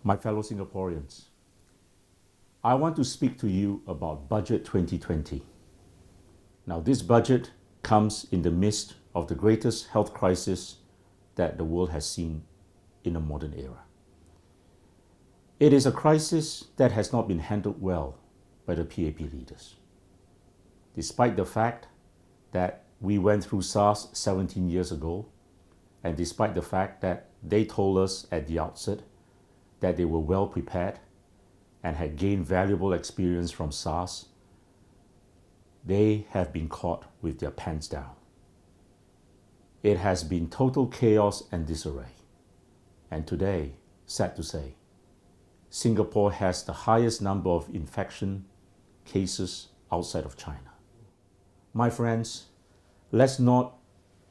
My fellow Singaporeans, I want to speak to you about Budget 2020. Now, this budget comes in the midst of the greatest health crisis that the world has seen in a modern era. It is a crisis that has not been handled well by the PAP leaders. Despite the fact that we went through SARS 17 years ago, and despite the fact that they told us at the outset that they were well prepared and had gained valuable experience from SARS, they have been caught with their pants down. It has been total chaos and disarray. And today, sad to say, Singapore has the highest number of infection cases outside of China. My friends, let's not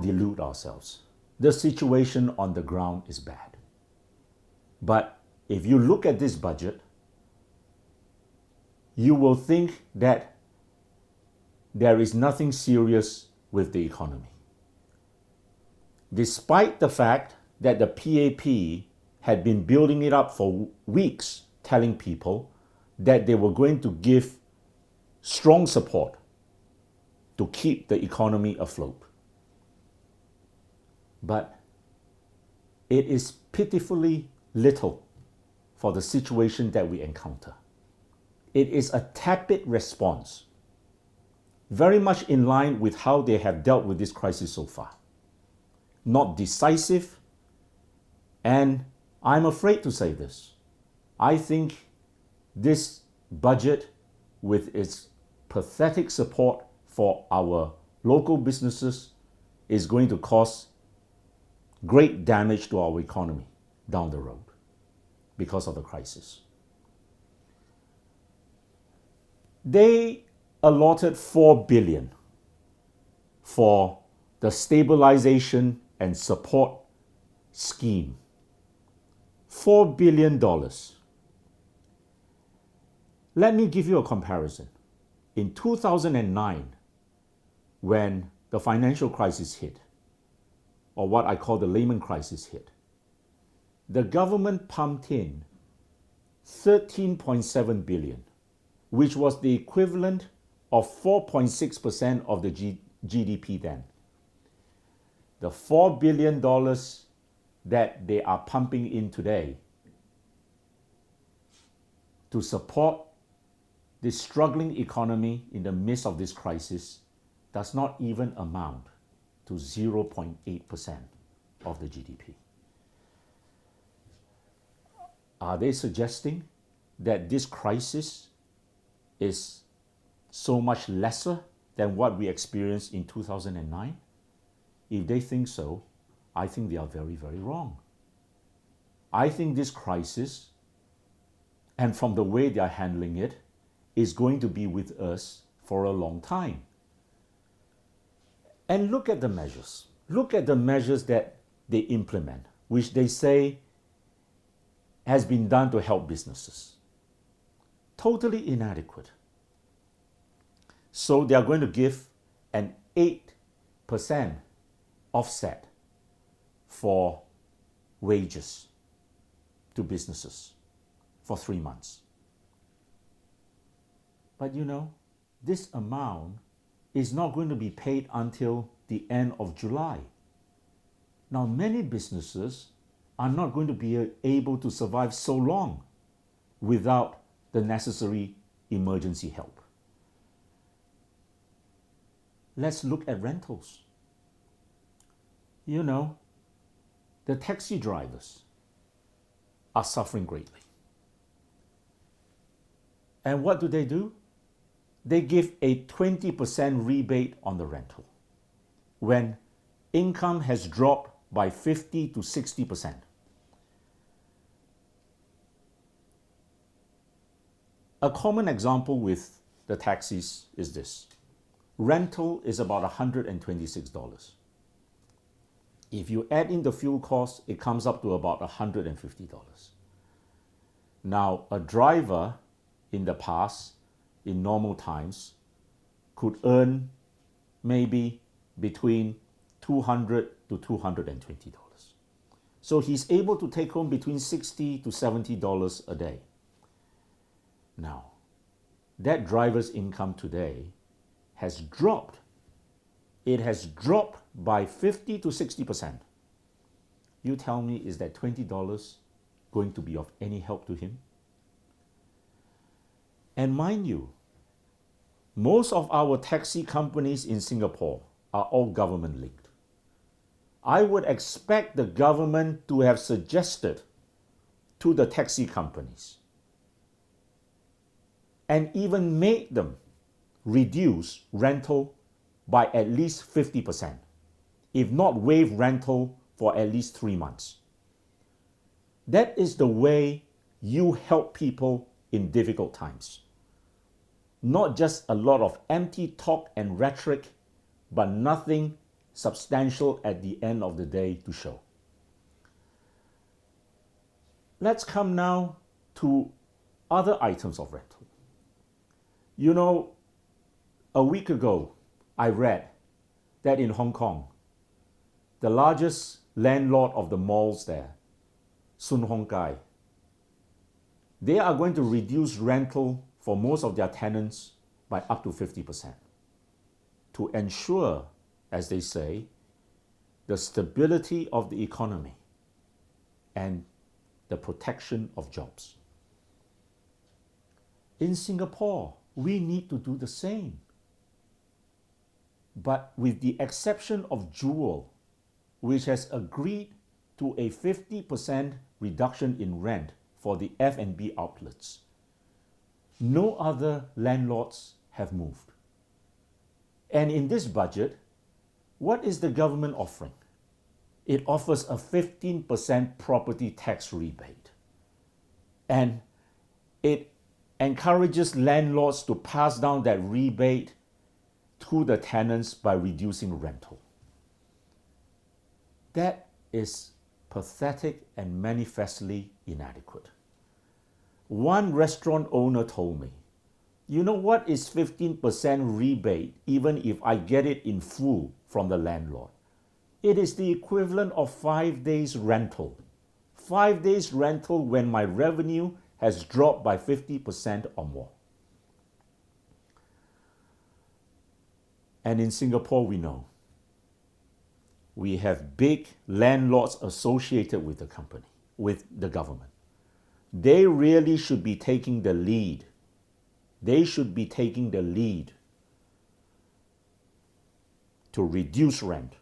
delude ourselves. The situation on the ground is bad. But if you look at this budget, you will think that there is nothing serious with the economy. Despite the fact that the PAP had been building it up for weeks, telling people that they were going to give strong support to keep the economy afloat. But it is pitifully little for the situation that we encounter. It is a tepid response, very much in line with how they have dealt with this crisis so far. Not decisive, and I'm afraid to say this. I think this budget, with its pathetic support for our local businesses, is going to cause great damage to our economy down the road because of the crisis. They allotted $4 billion for the stabilization and support scheme. $4 billion. Let me give you a comparison. In 2009, when the financial crisis hit, or what I call the Lehman crisis hit, the government pumped in $13.7 billion, which was the equivalent of 4.6% of the GDP then. The $4 billion that they are pumping in today to support the struggling economy in the midst of this crisis does not even amount to 0.8% of the GDP. Are they suggesting that this crisis is so much lesser than what we experienced in 2009? If they think so, I think they are very, very wrong. I think this crisis, and from the way they are handling it, is going to be with us for a long time. And look at the measures. Look at the measures that they implement, which they say has been done to help businesses. Totally inadequate. So they are going to give an 8% offset for wages to businesses for 3 months. But this amount is not going to be paid until the end of July. Now, many businesses are not going to be able to survive so long without the necessary emergency help. Let's look at rentals. The taxi drivers are suffering greatly. And what do? They give a 20% rebate on the rental when income has dropped by 50 to 60%. A common example with the taxis is this. Rental is about $126. If you add in the fuel cost, it comes up to about $150. Now, a driver in the past, in normal times, could earn maybe between $200 to $220. So he's able to take home between $60 to $70 a day. Now, that driver's income today has dropped. It has dropped by 50 to 60%. You tell me, is that $20 going to be of any help to him? And mind you, most of our taxi companies in Singapore are all government linked. I would expect the government to have suggested to the taxi companies and even made them reduce rental by at least 50%, if not waive rental for at least 3 months. That is the way you help people in difficult times. Not just a lot of empty talk and rhetoric, but nothing substantial at the end of the day to show. Let's come now to other items of rental. You know, a week ago, I read that in Hong Kong, the largest landlord of the malls there, Sun Hong Kai, they are going to reduce rental for most of their tenants by up to 50% to ensure, as they say, the stability of the economy and the protection of jobs. In Singapore, we need to do the same. But with the exception of Jewel, which has agreed to a 50% reduction in rent for the F&B outlets, no other landlords have moved. And in this budget, what is the government offering? It offers a 15% property tax rebate. And it encourages landlords to pass down that rebate to the tenants by reducing rental. That is pathetic and manifestly inadequate. One restaurant owner told me, you know what is 15% rebate even if I get it in full from the landlord? It is the equivalent of 5 days rental. 5 days rental when my revenue has dropped by 50% or more. And in Singapore, we know we have big landlords associated with the company, with the government. They really should be taking the lead. They should be taking the lead to reduce rent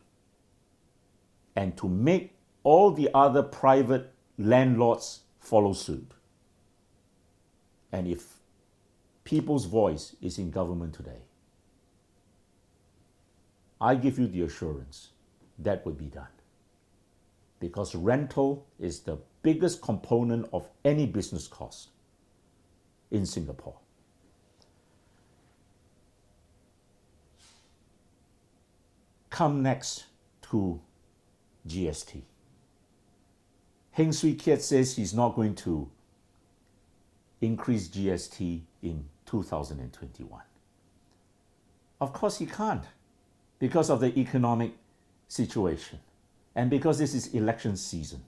and to make all the other private landlords follow suit. And if people's voice is in government today, I give you the assurance that would be done. Because rental is the biggest component of any business cost in Singapore. Come next to GST. Heng Swee Keat says he's not going to increase GST in 2021. Of course he can't, because of the economic situation and because this is election season.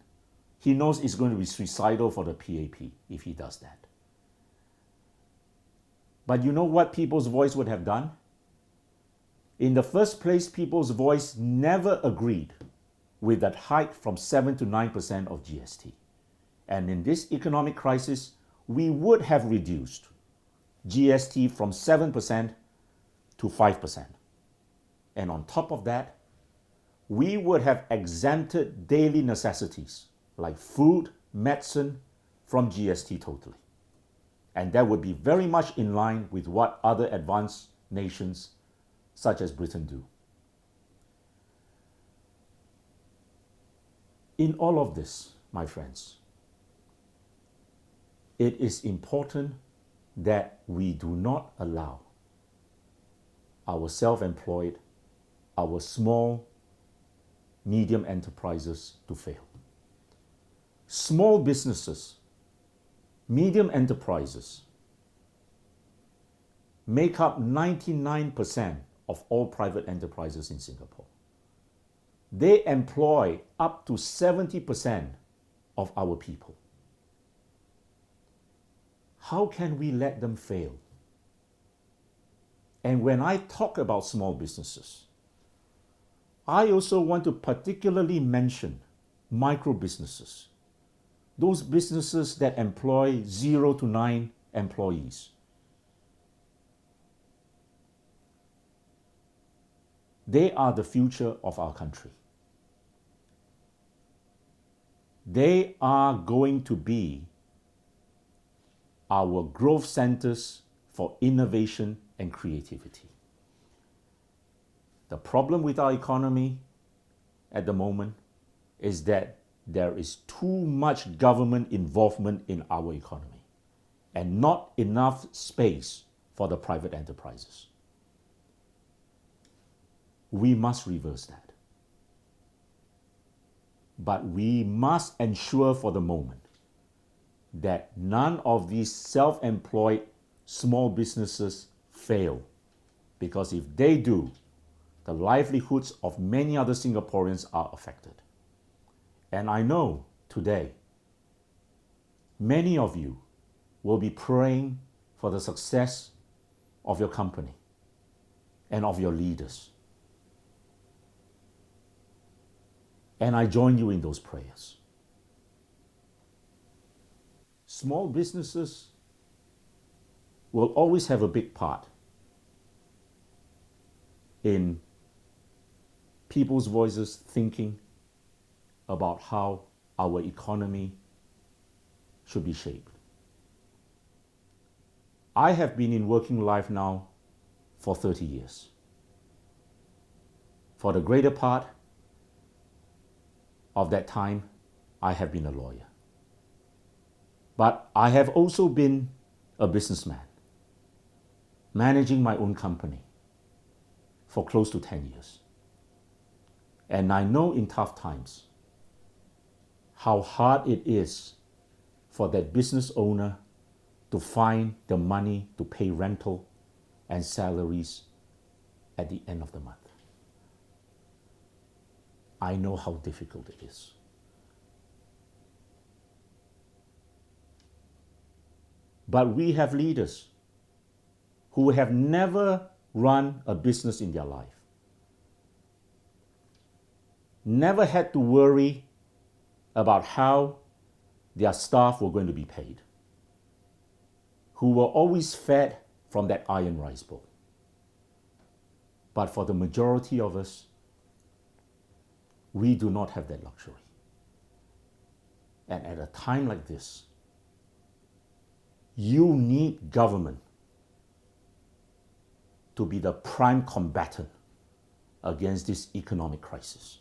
He knows it's going to be suicidal for the PAP if he does that. But you know what People's Voice would have done? In the first place, People's Voice never agreed with that hike from 7 to 9% of GST. And in this economic crisis, we would have reduced GST from 7% to 5%. And on top of that, we would have exempted daily necessities like food, medicine from GST totally. And that would be very much in line with what other advanced nations such as Britain do. In all of this, my friends, it is important that we do not allow our self-employed, our small, medium enterprises to fail. Small businesses, medium enterprises make up 99% of all private enterprises in Singapore. They employ up to 70% of our people. How can we let them fail? And when I talk about small businesses, I also want to particularly mention micro businesses, those businesses that employ 0 to 9 employees. They are the future of our country. They are going to be our growth centers for innovation and creativity. The problem with our economy at the moment is that there is too much government involvement in our economy and not enough space for the private enterprises. We must reverse that. But we must ensure for the moment that none of these self-employed small businesses fail. Because if they do, the livelihoods of many other Singaporeans are affected. And I know today, many of you will be praying for the success of your company and of your leaders. And I join you in those prayers. Small businesses will always have a big part in people's voices thinking about how our economy should be shaped. I have been in working life now for 30 years. For the greater part of that time, I have been a lawyer. But I have also been a businessman, managing my own company for close to 10 years. And I know in tough times how hard it is for that business owner to find the money to pay rental and salaries at the end of the month. I know how difficult it is. But we have leaders who have never run a business in their life, never had to worry about how their staff were going to be paid, who were always fed from that iron rice bowl. But for the majority of us, we do not have that luxury. And at a time like this, you need government to be the prime combatant against this economic crisis,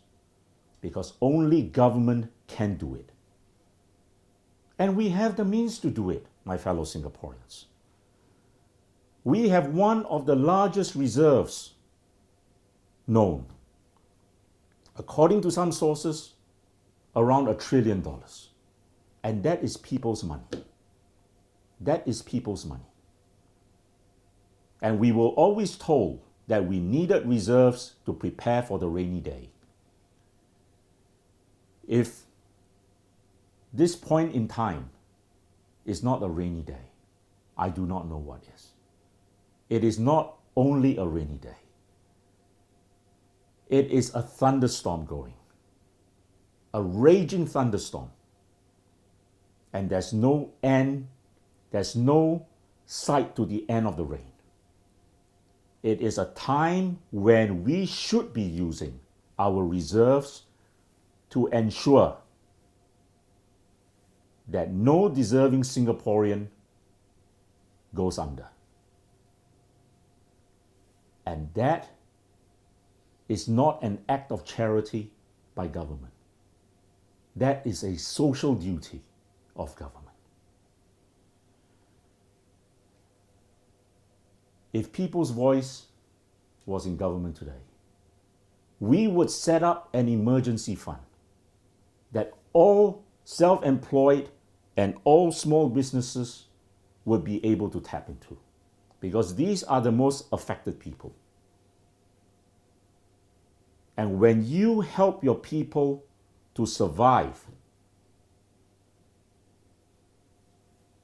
because only government can do it. And we have the means to do it, my fellow Singaporeans. We have one of the largest reserves known. According to some sources, around $1 trillion. And that is people's money. That is people's money. And we were always told that we needed reserves to prepare for the rainy day. If this point in time is not a rainy day, I do not know what is. It is not only a rainy day. It is a thunderstorm going, a raging thunderstorm. And there's no end, there's no sight to the end of the rain. It is a time when we should be using our reserves to ensure that no deserving Singaporean goes under. And that is not an act of charity by government. That is a social duty of government. If people's voice was in government today, we would set up an emergency fund that all self-employed and all small businesses would be able to tap into, because these are the most affected people. And when you help your people to survive,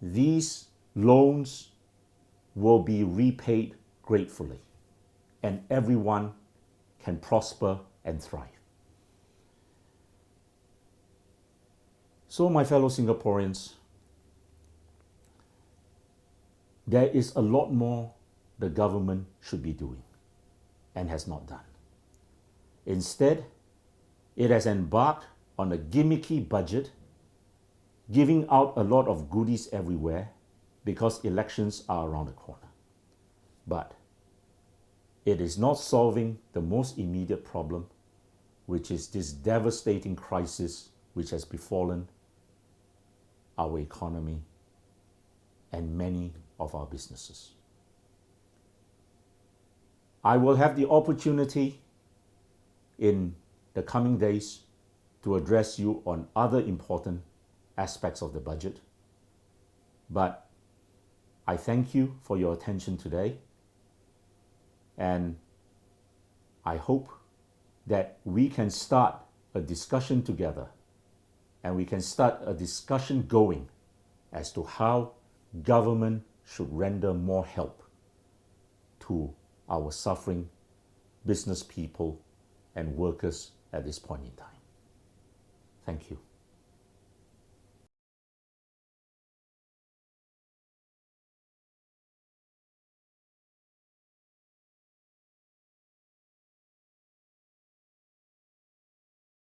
these loans will be repaid gratefully, and everyone can prosper and thrive. So, my fellow Singaporeans, there is a lot more the government should be doing and has not done. Instead, it has embarked on a gimmicky budget, giving out a lot of goodies everywhere because elections are around the corner. But it is not solving the most immediate problem, which is this devastating crisis which has befallen our economy and many of our businesses. I will have the opportunity in the coming days to address you on other important aspects of the budget. But I thank you for your attention today, and I hope that we can start a discussion together, and we can start a discussion going as to how government should render more help to our suffering business people and workers at this point in time. Thank you.